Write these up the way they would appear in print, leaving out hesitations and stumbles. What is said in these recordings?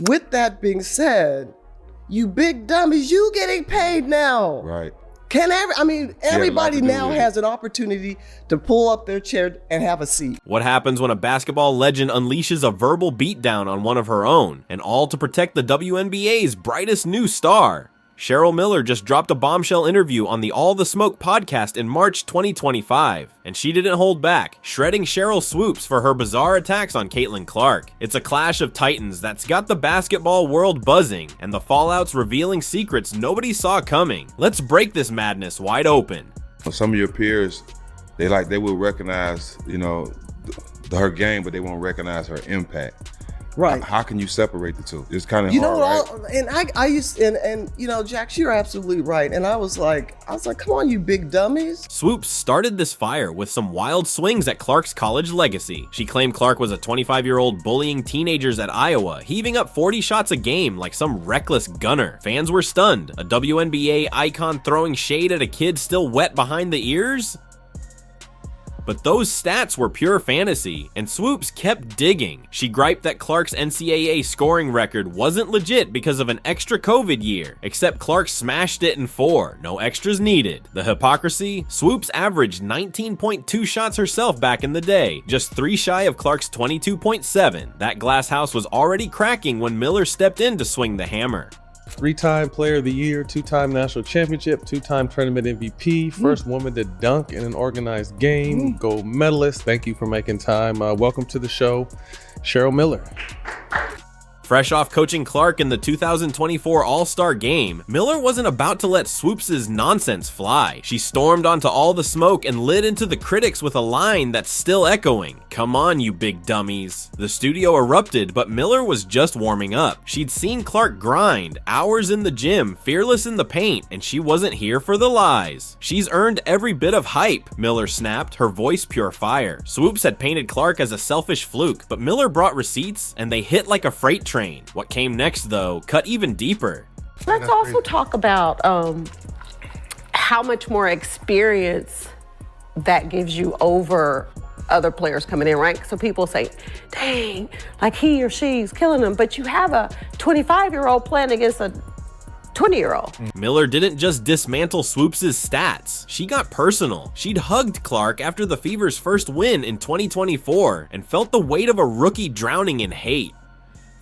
With that being said, you big dummies, you getting paid now. Right. Everybody now has an opportunity to pull up their chair and have a seat. What happens when a basketball legend unleashes a verbal beatdown on one of her own, and all to protect the WNBA's brightest new star? Cheryl Miller just dropped a bombshell interview on the All the Smoke podcast in March 2025, and she didn't hold back, shredding Sheryl Swoopes for her bizarre attacks on Caitlin Clark. It's a clash of titans that's got the basketball world buzzing, and the fallout's revealing secrets nobody saw coming. Let's break this madness wide open. Some of your peers, they will recognize, her game, but they won't recognize her impact. Right. How can you separate the two? It's kind of hard, right? And I used, Jax, you're absolutely right. And I was like, come on, you big dummies. Swoopes started this fire with some wild swings at Clark's college legacy. She claimed Clark was a 25-year-old bullying teenagers at Iowa, heaving up 40 shots a game like some reckless gunner. Fans were stunned. A WNBA icon throwing shade at a kid still wet behind the ears? But those stats were pure fantasy, and Swoopes kept digging. She griped that Clark's NCAA scoring record wasn't legit because of an extra COVID year, except Clark smashed it in 4, no extras needed. The hypocrisy? Swoopes averaged 19.2 shots herself back in the day, just 3 shy of Clark's 22.7. That glass house was already cracking when Miller stepped in to swing the hammer. 3-time player of the year, 2-time national championship, 2-time tournament MVP, first woman to dunk in an organized game, gold medalist. Thank you for making time. Welcome to the show, Cheryl Miller. Fresh off coaching Clark in the 2024 All-Star Game, Miller wasn't about to let Swoopes' nonsense fly. She stormed onto All the Smoke and lit into the critics with a line that's still echoing, "Come on, you big dummies." The studio erupted, but Miller was just warming up. She'd seen Clark grind, hours in the gym, fearless in the paint, and she wasn't here for the lies. "She's earned every bit of hype," Miller snapped, her voice pure fire. Swoopes had painted Clark as a selfish fluke, but Miller brought receipts, and they hit like a freight train. What came next, though, cut even deeper. Let's also talk about how much more experience that gives you over other players coming in, right? So people say, dang, like he or she's killing them, but you have a 25-year-old playing against a 20-year-old. Miller didn't just dismantle Swoopes' stats. She got personal. She'd hugged Clark after the Fever's first win in 2024 and felt the weight of a rookie drowning in hate.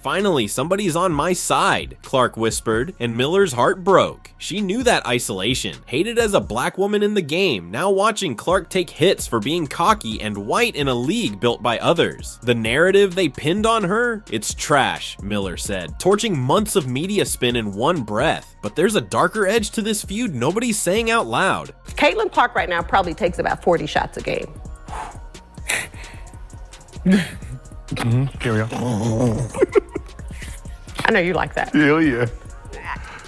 "Finally, somebody's on my side," Clark whispered, and Miller's heart broke. She knew that isolation, hated as a black woman in the game, now watching Clark take hits for being cocky and white in a league built by others. The narrative they pinned on her? It's trash, Miller said, torching months of media spin in one breath. But there's a darker edge to this feud nobody's saying out loud. Caitlin Clark right now probably takes about 40 shots a game. Here we go. I know you like that. Hell yeah.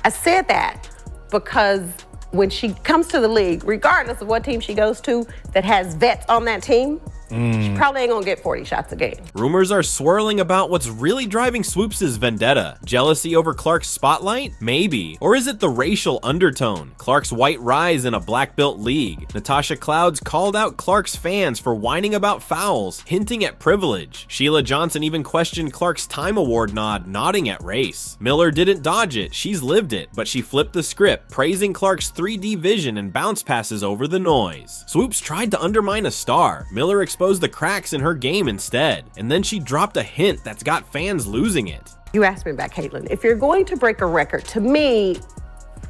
I said that because when she comes to the league, regardless of what team she goes to that has vets on that team, she probably ain't gonna get 40 shots a game. Rumors are swirling about what's really driving Swoopes' vendetta. Jealousy over Clark's spotlight? Maybe. Or is it the racial undertone? Clark's white rise in a black-built league. Natasha Clouds called out Clark's fans for whining about fouls, hinting at privilege. Sheila Johnson even questioned Clark's Time Award nod, nodding at race. Miller didn't dodge it, she's lived it, but she flipped the script, praising Clark's 3D vision and bounce passes over the noise. Swoopes tried to undermine a star. Miller exposed the cracks in her game instead, and then she dropped a hint that's got fans losing it. You asked me about Caitlin. If you're going to break a record, to me,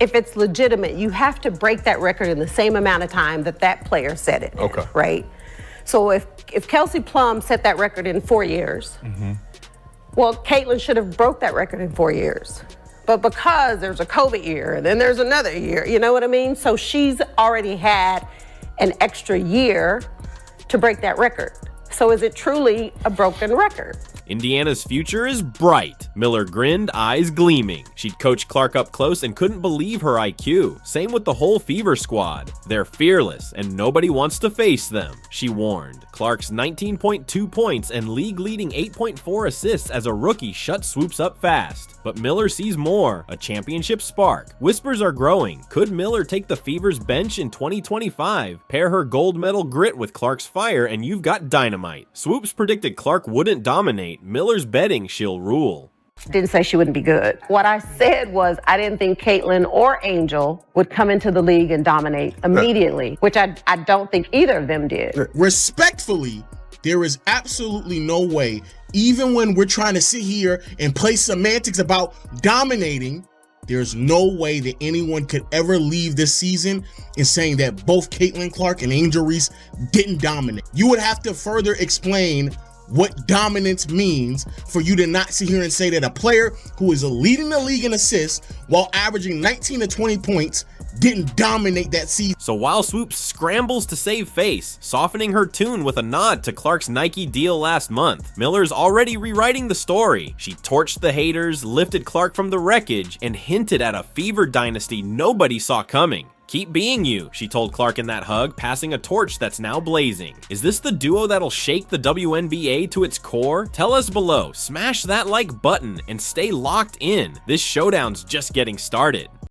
if it's legitimate, you have to break that record in the same amount of time that that player set it. Okay. Right? So if Kelsey Plum set that record in 4 years, well, Caitlin should have broke that record in 4 years. But because there's a COVID year and then there's another year, you know what I mean? So she's already had an extra year to break that record. So is it truly a broken record? Indiana's future is bright. Miller grinned, eyes gleaming. She'd coached Clark up close and couldn't believe her IQ. Same with the whole Fever squad. They're fearless and nobody wants to face them, she warned. Clark's 19.2 points and league-leading 8.4 assists as a rookie shut Swoopes up fast. But Miller sees more, a championship spark. Whispers are growing. Could Miller take the Fever's bench in 2025? Pair her gold medal grit with Clark's fire and you've got dynamite. Swoopes predicted Clark wouldn't dominate. Miller's betting she'll rule. Didn't say she wouldn't be good. What I said was I didn't think Caitlyn or Angel would come into the league and dominate immediately, which I don't think either of them did. Respectfully, there is absolutely no way, even when we're trying to sit here and play semantics about dominating, there's no way that anyone could ever leave this season in saying that both Caitlin Clark and Angel Reese didn't dominate. You would have to further explain what dominance means for you to not sit here and say that a player who is leading the league in assists while averaging 19 to 20 points didn't dominate that season. So while Swoopes scrambles to save face, softening her tune with a nod to Clark's Nike deal last month, Miller's already rewriting the story. She torched the haters, lifted Clark from the wreckage, and hinted at a fever dynasty nobody saw coming. "Keep being you," she told Clark in that hug, passing a torch that's now blazing. Is this the duo that'll shake the WNBA to its core? Tell us below, smash that like button, and stay locked in. This showdown's just getting started.